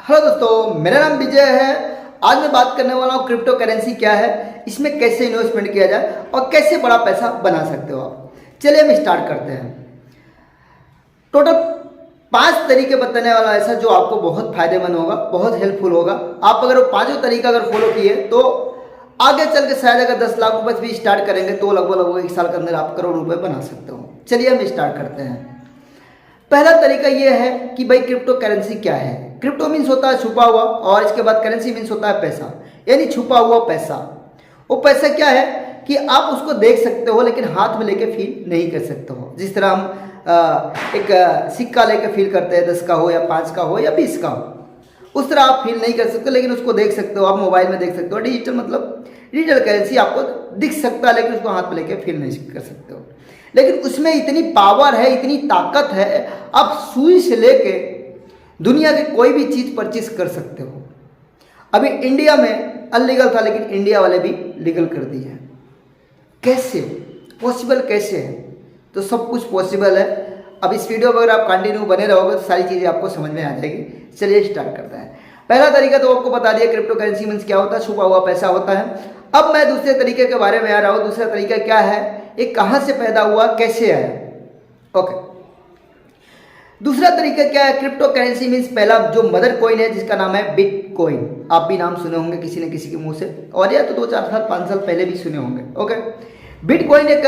Hello दोस्तों, मेरा नाम विजय है। आज मैं बात करने वाला हूँ क्रिप्टो करेंसी क्या है, इसमें कैसे इन्वेस्टमेंट किया जाए और कैसे बड़ा पैसा बना सकते हो आप। चलिए हम स्टार्ट करते हैं। टोटल 5 तरीके बताने वाला ऐसा जो आपको बहुत फायदेमंद होगा, बहुत हेल्पफुल होगा। आप अगर वो 5 तरीका अगर फॉलो किए तो आगे चल के शायद अगर 10 लाख रुपए भी स्टार्ट करेंगे तो लगभग 1 साल के अंदर आप करोड़ रुपए बना सकते हो। चलिए हम स्टार्ट करते हैं। पहला तरीका यह है कि भाई क्रिप्टो करेंसी क्या है। क्रिप्टो मीन्स होता है छुपा हुआ, और इसके बाद करेंसी मीन्स होता है पैसा, यानी छुपा हुआ पैसा। वो पैसा क्या है कि आप उसको देख सकते हो लेकिन हाथ में लेके फील नहीं कर सकते हो। जिस तरह हम एक सिक्का लेके फील करते हैं, 10 का हो या 5 का हो या 20 का हो, उस तरह आप फील नहीं कर सकते, लेकिन उसको देख सकते हो। आप मोबाइल में देख सकते हो। डिजिटल मतलब डिजिटल करेंसी आपको दिख सकता है, लेकिन उसको हाथ में लेके फील नहीं कर सकते हो। लेकिन उसमें इतनी पावर है, इतनी ताकत है, आप सुई से लेके दुनिया की कोई भी चीज़ परचेज कर सकते हो। अभी इंडिया में अनलीगल था, लेकिन इंडिया वाले भी लीगल कर दिए हैं। कैसे पॉसिबल, कैसे है? तो सब कुछ पॉसिबल है। अब इस वीडियो पर अगर आप कंटिन्यू बने रहोगे तो सारी चीज़ें आपको समझ में आ जाएगी। चलिए स्टार्ट करते हैं। पहला तरीका तो आपको बता दिया, क्रिप्टो करेंसी मीन्स क्या होता है, छुपा हुआ पैसा होता है। अब मैं दूसरे तरीके के बारे में आ रहा हूँ। दूसरा तरीका क्या है, ये कहाँ से पैदा हुआ, कैसे आया। ओके, दूसरा तरीका क्या है, क्रिप्टो करेंसी मीन्स पहला जो मदर कॉइन है जिसका नाम है बिटकॉइन। आप भी नाम सुने होंगे किसी न किसी के मुंह से, और या तो 2-4 साल 5 साल पहले भी सुने होंगे। ओके, बिटकॉइन एक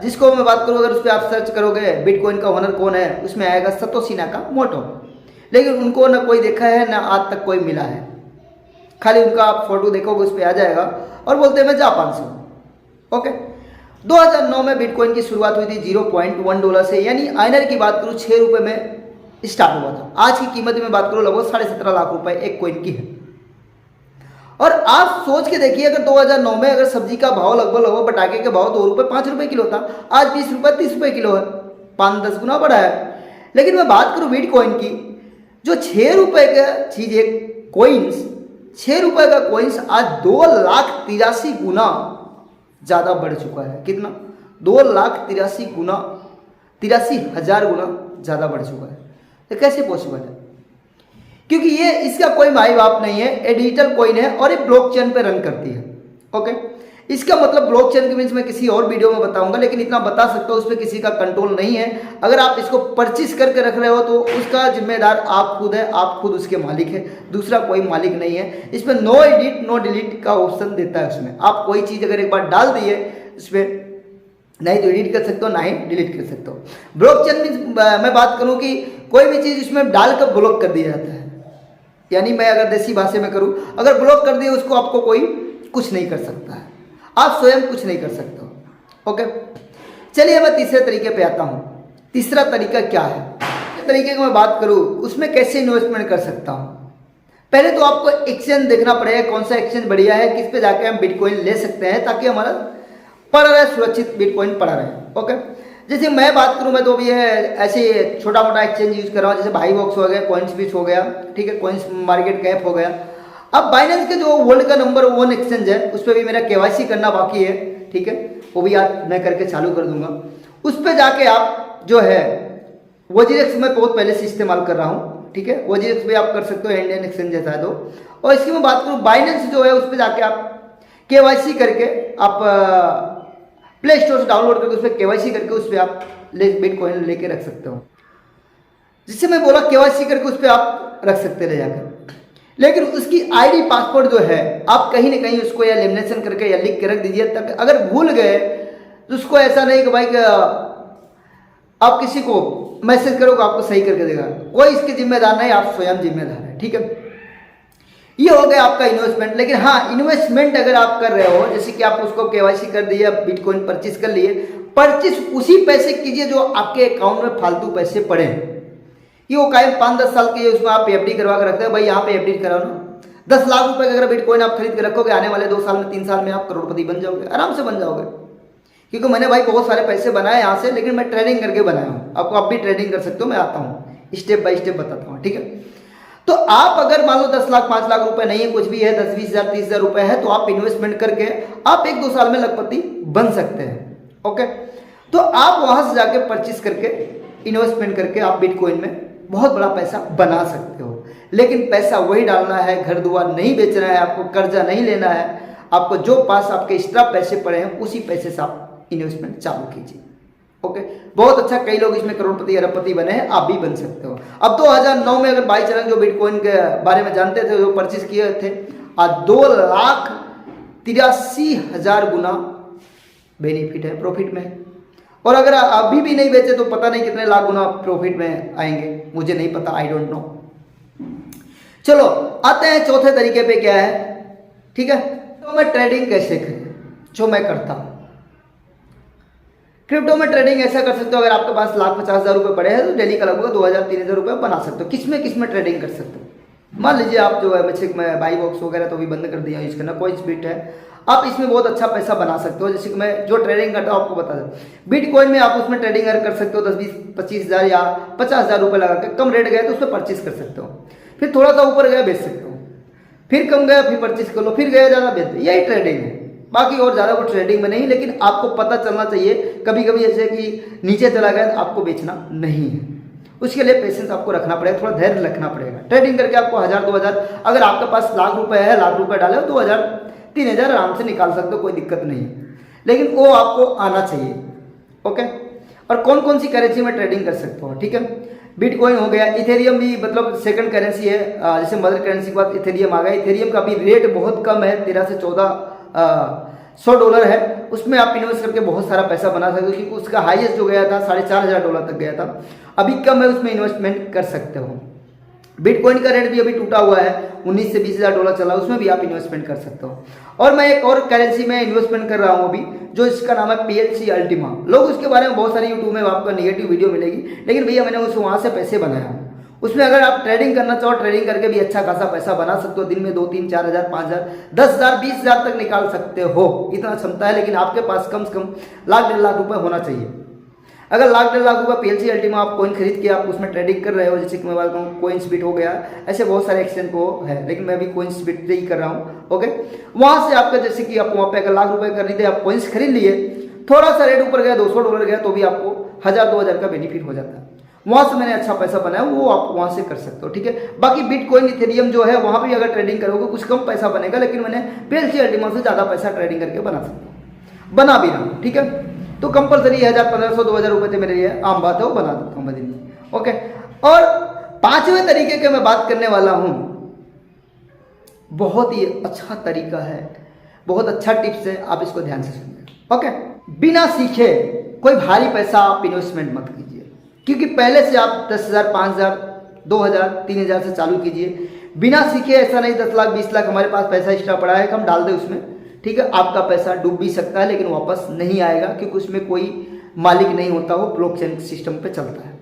जिसको मैं बात करूँ, अगर उस पर आप सर्च करोगे बिटकॉइन का ओनर कौन है, उसमें आएगा सतोशी नाकामोटो। लेकिन उनको ना कोई देखा है ना आज तक कोई मिला है। खाली उनका आप फोटो देखोगे उस पर आ जाएगा और बोलते हैं मैं जापान से हूँ। ओके, 2009 में बिटकॉइन की शुरुआत हुई थी $0.1 से, यानी आईएनआर की बात करूँ 6 रुपये में स्टार्ट हुआ था। आज की कीमत में बात करूँ लगभग 17.5 लाख रुपए एक कॉइन की है। और आप सोच के देखिए, अगर 2009 में अगर सब्जी का भाव लगभग पटाखे के भाव 2 रुपये 5 रुपये किलो था, आज 20 रुपये 30 रुपये किलो है, 5-10 गुना बढ़ा है। लेकिन मैं बात करूँ बिटकॉइन की, जो 6 रुपये का चीज़ एक कोइंस, 6 रुपये का कोइंस आज 2,83,000 गुना ज़्यादा बढ़ चुका है। कितना? 2,83,000 गुना, 83,000 गुना ज़्यादा बढ़ चुका है। तो कैसे पॉसिबल है? क्योंकि ये इसका कोई माई बाप नहीं है, ये डिजिटल कॉइन है और ये ब्लॉकचेन पे रन करती है। ओके, इसका मतलब ब्लॉकचेन के मीन्स मैं किसी और वीडियो में बताऊंगा, लेकिन इतना बता सकता हूँ उस पर किसी का कंट्रोल नहीं है। अगर आप इसको परचेज करके रख रहे हो तो उसका जिम्मेदार आप खुद है, आप खुद उसके मालिक है, दूसरा कोई मालिक नहीं है। इसमें नो एडिट नो डिलीट का ऑप्शन देता है। उसमें आप कोई चीज़ अगर एक बार डाल दिए उसमें, नहीं तो एडिट कर सकते हो, ना ही डिलीट कर सकते हो। ब्लॉकचेन मीन्स मैं बात करूँ कि कोई भी चीज़ उसमें डालकर ब्लॉक कर दिया जाता है। यानी मैं अगर देसी भाषा में करूँ, अगर ब्लॉक कर दिए उसको आपको कोई कुछ नहीं कर सकता है, आप स्वयं कुछ नहीं कर सकते हो। ओके, चलिए मैं तीसरे तरीके पे आता हूँ। तीसरा तरीका क्या है, इस तरीके की मैं बात करूँ उसमें कैसे इन्वेस्टमेंट कर सकता हूँ। पहले तो आपको एक्सचेंज देखना पड़ेगा, कौन सा एक्सचेंज बढ़िया है, किस पे जाके हम बिटकॉइन ले सकते हैं ताकि हमारा पड़ा रहे, सुरक्षित बिटकॉइन पड़ा रहे। ओके, जैसे मैं बात करूं, मैं तो अभी ऐसे छोटा मोटा एक्सचेंज यूज कर रहा हूँ, जैसे भाई बॉक्स हो गया, कॉइन्सबिट हो गया, ठीक है, कॉइन्स मार्केट कैप हो गया। अब बाइनेंस के जो वर्ल्ड का नंबर 1 एक्सचेंज है उस पर भी मेरा केवाईसी करना बाकी है, ठीक है, वो भी आज मैं करके चालू कर दूंगा। उस पर जाके आप जो है वजीरेक्स में बहुत पहले से इस्तेमाल कर रहा हूँ, ठीक है, वजीरेक्स भी आप कर सकते हो, इंडियन एक्सचेंज जैसा है तो। और इसकी मैं बात करूँ बाइनेंस जो है उस पर जाके आप केवाईसी करके आप प्ले स्टोर से डाउनलोड करके उस पर केवाईसी करके उस पर आप बिटकॉइन लेके रख सकते हो। जिससे मैं बोला केवाईसी करके उस पर आप रख सकते हैं ले जाकर। लेकिन उसकी आईडी पासवर्ड जो है आप कहीं ना कहीं उसको या लेमिनेशन करके या लिख के रख दीजिए, तक अगर भूल गए तो उसको ऐसा नहीं कि भाई आप किसी को मैसेज करोगे आपको सही करके देगा, कोई इसके जिम्मेदार नहीं, आप स्वयं जिम्मेदार है। ठीक है, ये हो गया आपका इन्वेस्टमेंट। लेकिन हाँ, इन्वेस्टमेंट अगर आप कर रहे हो, जैसे कि आप उसको केवाईसी कर दिए, बिटकॉइन परचेज कर लिए, परचेज उसी पैसे कीजिए जो आपके अकाउंट में फालतू पैसे पड़े हैं। ये वो कायम 5-10 साल के उसमें आप एफडी करवा कर रखते हैं, भाई यहाँ पे एफडी कराओ ना। 10 लाख रुपए अगर बिटकॉइन आप खरीद के रखोगे, आने वाले 2 साल में 3 साल में आप करोड़पति बन जाओगे, आराम से बन जाओगे। क्योंकि मैंने भाई बहुत सारे पैसे बनाए यहाँ से, लेकिन मैं ट्रेडिंग करके बनाया हूँ। आपको आप भी ट्रेडिंग कर सकते हो, मैं आता हूँ स्टेप बाय स्टेप बताता हूँ। ठीक है, तो आप अगर मान लो 10 लाख 5 लाख रुपए नहीं है, कुछ भी है, 10-20 हज़ार 30 हज़ार रुपए है, तो आप इन्वेस्टमेंट करके आप 1-2 साल में लखपति बन सकते हैं। ओके, तो आप वहां से जाके परचेज करके इन्वेस्टमेंट करके आप बिटकॉइन में बहुत बड़ा पैसा बना सकते हो। लेकिन पैसा वही डालना है, घर दुआर नहीं बेचना है, आपको कर्जा नहीं लेना है, आपको जो पास आपके एक्स्ट्रा पैसे पड़े हैं उसी पैसे से आप इन्वेस्टमेंट चालू कीजिए। ओके, बहुत अच्छा, कई लोग इसमें करोड़पति अरबपति बने हैं, आप भी बन सकते हो। अब 2009 में अगर बाई चांस जो बिटकॉइन के बारे में जानते थे, जो परचेज किए थे, आज 2,83,000 गुना बेनिफिट है, प्रॉफिट में। और अगर अभी भी नहीं बेचे तो पता नहीं कितने लाख गुना प्रॉफिट में आएंगे, मुझे नहीं पता, आई डोंट नो। चलो आते हैं चौथे तरीके पे, क्या है, ठीक है। तो मैं ट्रेडिंग कैसे करें, जो मैं करता हूं। क्रिप्टो में ट्रेडिंग ऐसा कर सकते हो, अगर आपके पास 1,50,000 रुपए पड़े हैं तो डेली का लगभग 2,000-3,000 रुपए बना सकते हो। किसमें ट्रेडिंग कर सकते हो, मान लीजिए आप जो है मैं बाई बॉक्स वगैरह तो भी बंद कर दिया यूज करना, CoinsBit है, आप इसमें बहुत अच्छा पैसा बना सकते हो। जैसे कि मैं जो ट्रेडिंग करता हूँ आपको बता दें, बिटकॉइन में आप उसमें ट्रेडिंग कर सकते हो 10-20-25 हज़ार या 50,000 रुपए लगा के, कम रेट गया तो उसमें परचेज कर सकते हो, फिर थोड़ा सा ऊपर गया बेच सकते हो, फिर कम गया फिर परचेज कर लो, फिर गया ज़्यादा बेच दो, यही ट्रेडिंग है। बाकी और ज़्यादा कुछ ट्रेडिंग में नहीं, लेकिन आपको पता चलना चाहिए कभी कभी जैसे कि नीचे चला गया तो आपको बेचना नहीं है, उसके लिए पेशेंस आपको रखना पड़ेगा, थोड़ा धैर्य रखना पड़ेगा। ट्रेडिंग करके आपको 1,000-2,000, अगर आपके पास लाख रुपए है, लाख रुपए डाले हो 2,000-3,000 आराम से निकाल सकते हो, कोई दिक्कत नहीं है, लेकिन वो आपको आना चाहिए। ओके, और कौन कौन सी करेंसी में ट्रेडिंग कर सकते हो, ठीक है। बिटकॉइन हो गया, इथेरियम भी मतलब सेकंड करेंसी है, जैसे मदर करेंसी के बाद इथेरियम आ गया। इथेरियम का भी रेट बहुत कम है, 13 से 1400 डॉलर है, उसमें आप इन्वेस्ट करके बहुत सारा पैसा बना सकते हो, क्योंकि उसका हाईएस्ट जो गया था 4,500 डॉलर तक गया था, अभी कम है, उसमें इन्वेस्टमेंट कर सकते हो। बिटकॉइन का रेट भी अभी टूटा हुआ है, 19 से 20,000 डॉलर चला, उसमें भी आप इन्वेस्टमेंट कर सकते हो। और मैं एक और करेंसी में इन्वेस्टमेंट कर रहा हूँ अभी, जो इसका नाम है PLC अल्टीमा। लोग उसके बारे में बहुत सारी यूट्यूब में आपको नेगेटिव वीडियो मिलेगी, लेकिन भैया मैंने उस वहाँ से पैसे बनाया। उसमें अगर आप ट्रेडिंग करना चाहो, ट्रेडिंग करके भी अच्छा खासा पैसा बना सकते हो, दिन में 2-3-4,000, 5,000, 10,000, 20,000 तक निकाल सकते हो, इतना क्षमता है। लेकिन आपके पास कम से कम लाख-1.5 लाख रुपए होना चाहिए। अगर लाख-1.5 लाख रुपए PLC अल्टीमा आप कॉइन खरीद के आप उसमें ट्रेडिंग कर रहे हो, जैसे कि मैं बात करूँ CoinsBit हो गया, ऐसे बहुत सारे एक्सचेंज को है, लेकिन मैं अभी CoinsBit से ही कर रहा हूँ। ओके, वहाँ से आपका जैसे कि आप वहाँ पे अगर लाख रुपए खरीदे, आप कॉइन्स खरीद लिए, थोड़ा सा रेट ऊपर गया, 200 डॉलर गया, तो भी आपको 1,000-2,000 का बेनिफिट हो जाता है। वहाँ से मैंने अच्छा पैसा बनाया, वो आप वहाँ से कर सकते हो, ठीक है। बाकी बिटकॉइन इथेरियम जो है वहाँ भी अगर ट्रेडिंग करोगे कुछ कम पैसा बनेगा, लेकिन मैंने PLC अल्टीमा से ज़्यादा पैसा ट्रेडिंग करके बना सकता हूँ, बना भी रहा हूँ, ठीक है। तो कंपलसरी 1,000-1,500-2,000 रुपए थे मेरे लिए आम बात है, वो बना देता हूँ मैं दिन में। ओके, और 5वें तरीके के मैं बात करने वाला हूँ, बहुत ही अच्छा तरीका है, बहुत अच्छा टिप्स है, आप इसको ध्यान से सुनिए। ओके, बिना सीखे कोई भारी पैसा आप इन्वेस्टमेंट मत कीजिए, क्योंकि पहले से आप 10,000, 5,000, 2,000, 3,000 से चालू कीजिए। बिना सीखे ऐसा नहीं 10 लाख 20 लाख हमारे पास पैसा एक्स्ट्रा पड़ा है, हम डाल दें उसमें, ठीक है, आपका पैसा डूब भी सकता है, लेकिन वापस नहीं आएगा, क्योंकि उसमें कोई मालिक नहीं होता, वो ब्लॉकचेन सिस्टम पे चलता है।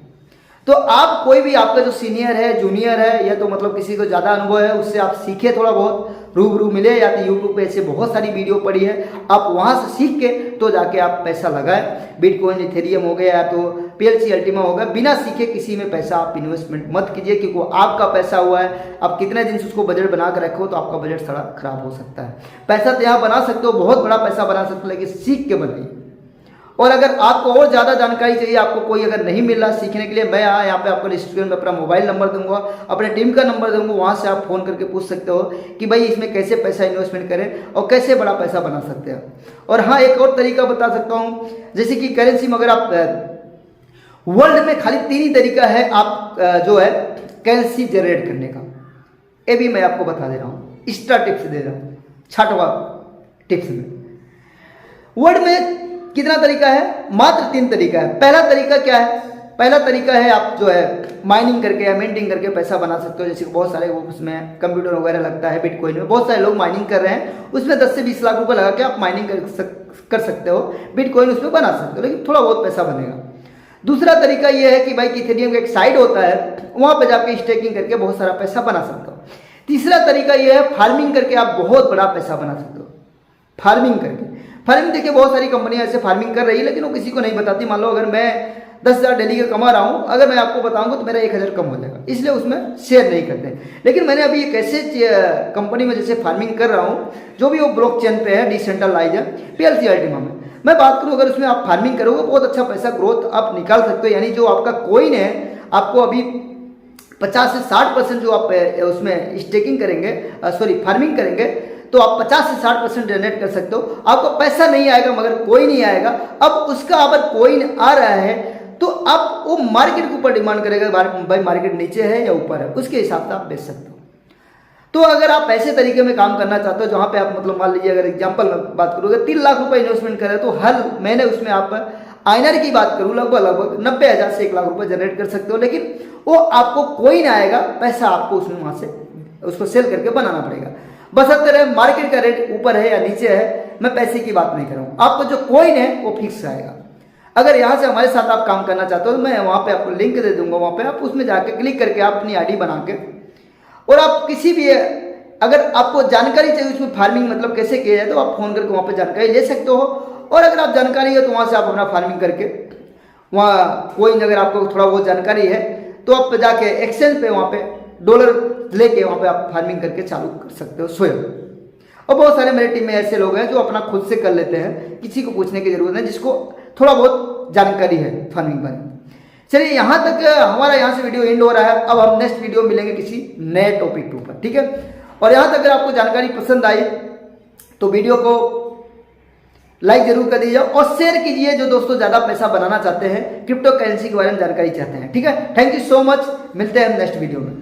तो आप कोई भी आपका जो सीनियर है, जूनियर है, या तो मतलब किसी को ज़्यादा अनुभव है, उससे आप सीखे, थोड़ा बहुत रूबरू मिले, या तो यूट्यूब पे ऐसे बहुत सारी वीडियो पड़ी है, आप वहाँ से सीख के तो जाके आप पैसा लगाएं। बिटकॉइन इथेरियम हो गया, या तो PLC अल्टीमा हो गया, बिना सीखे किसी में पैसा आप इन्वेस्टमेंट मत कीजिए, क्योंकि वो आपका पैसा हुआ है, आप कितने दिन से उसको बजट बना कर रखो तो आपका बजट थोड़ा खराब हो सकता है। पैसा तो यहाँ बना सकते हो, बहुत बड़ा पैसा बना सकते हो, लेकिन सीख के बनाइए। और अगर आपको और ज़्यादा जानकारी चाहिए, आपको कोई अगर नहीं मिल रहा सीखने के लिए, मैं यहाँ पे आपको डिस्क्रिप्शन में अपना मोबाइल नंबर दूंगा, अपने टीम का नंबर दूंगा, वहाँ से आप फ़ोन करके पूछ सकते हो कि भाई इसमें कैसे पैसा इन्वेस्टमेंट करें और कैसे बड़ा पैसा बना सकते हैं। और हाँ, एक और तरीका बता सकता हूँ, जैसे कि करेंसी में अगर आप वर्ल्ड में खाली 3 ही तरीका है आप जो है करेंसी जनरेट करने का, ये भी मैं आपको बता दे रहा हूँ, एक्स्ट्रा टिप्स दे रहा हूँ, 6वां टिप्स में। वर्ल्ड में कितना तरीका है? मात्र 3 तरीका है। पहला तरीका क्या है? पहला तरीका है आप जो है माइनिंग करके या मिंटिंग करके पैसा बना सकते हो, जैसे बहुत सारे उसमें कंप्यूटर वगैरह लगता है, बिटकॉइन में बहुत सारे लोग माइनिंग कर रहे हैं, उसमें 10 से 20 लाख रुपए लगा के आप माइनिंग कर सकते हो, बिटकॉइन उसमें बना सकते हो, लेकिन थोड़ा बहुत पैसा बनेगा। दूसरा तरीका यह है कि भाई इथेरियम का एक साइट होता है, वहाँ पर जाके स्टेकिंग करके बहुत सारा पैसा बना सकते हो। तीसरा तरीका यह है फार्मिंग करके आप बहुत बड़ा पैसा बना सकते हो। फार्मिंग देखिए बहुत सारी कंपनियां ऐसे फार्मिंग कर रही है, लेकिन वो किसी को नहीं बताती। मान लो अगर मैं 10,000 डेली का कमा रहा हूं, अगर मैं आपको बताऊंगा तो मेरा 1,000 कम हो जाएगा, इसलिए उसमें शेयर नहीं करते। लेकिन मैंने अभी एक ऐसे कंपनी में जैसे फार्मिंग कर रहा हूं, जो भी वो ब्लॉकचेन पे है, डिसेंट्रलाइज है, PLC अल्टीमा में मैं बात करूं, अगर उसमें आप फार्मिंग करोगे बहुत अच्छा पैसा ग्रोथ आप निकाल सकते हो। यानी जो आपका कॉइन है, आपको अभी 50 से 60% जो आप उसमें स्टेकिंग करेंगे, फार्मिंग करेंगे, तो आप 50 से 60% जनरेट कर सकते हो। आपको पैसा नहीं आएगा मगर कोइन ही आएगा। अब उसका अगर कोइन आ रहा है तो आप वो मार्केट के ऊपर डिमांड करेगा, भाई मार्केट नीचे है या ऊपर है, उसके हिसाब से आप बेच सकते हो। तो अगर आप ऐसे तरीके में काम करना चाहते हो जहां पे आप मतलब मान लीजिए अगर एग्जांपल में बात करूँ, अगर 3 लाख रुपए इन्वेस्टमेंट करें तो हर महीने उसमें आप आईएनआर की बात करूँ लगभग 90,000 से 1 लाख रुपए जनरेट कर सकते हो। लेकिन वो आपको कोइन आएगा, पैसा आपको उसमें वहां से उसको सेल करके बनाना पड़ेगा। बस अब तरह मार्केट का रेट ऊपर है या नीचे है, मैं पैसे की बात नहीं कर रहा हूँ। आपको जो कोइन है वो फिक्स आएगा। अगर यहाँ से हमारे साथ आप काम करना चाहते हो तो मैं वहाँ पे आपको लिंक दे दूंगा, वहाँ पे आप उसमें जाके क्लिक करके आप अपनी आईडी बना के, और आप किसी भी अगर आपको जानकारी चाहिए उसमें फार्मिंग मतलब कैसे किया जाए तो आप फोन करके वहाँ पे जानकारी ले सकते हो। और अगर आप जानकारी है तो वहाँ से आप अपना फार्मिंग करके वहाँ कोई अगर आपको थोड़ा बहुत जानकारी है तो आप जाके एक्सचेंज पे वहाँ पे डॉलर लेके वहाँ पे आप फार्मिंग करके चालू कर सकते हो स्वयं। और बहुत सारे मेरे टीम में ऐसे लोग हैं जो अपना खुद से कर लेते हैं, किसी को पूछने की जरूरत नहीं, जिसको थोड़ा बहुत जानकारी है फार्मिंग पर। चलिए यहाँ तक हमारा यहाँ से वीडियो एंड हो रहा है। अब हम नेक्स्ट वीडियो मिलेंगे किसी नए टॉपिक के ऊपर, ठीक है। और यहाँ तक अगर आपको जानकारी पसंद आई तो वीडियो को लाइक जरूर कर दीजिए और शेयर कीजिए जो दोस्तों ज्यादा पैसा बनाना चाहते हैं, क्रिप्टो करेंसी के बारे में जानकारी चाहते हैं, ठीक है। थैंक यू सो मच, मिलते हैं हम नेक्स्ट वीडियो में।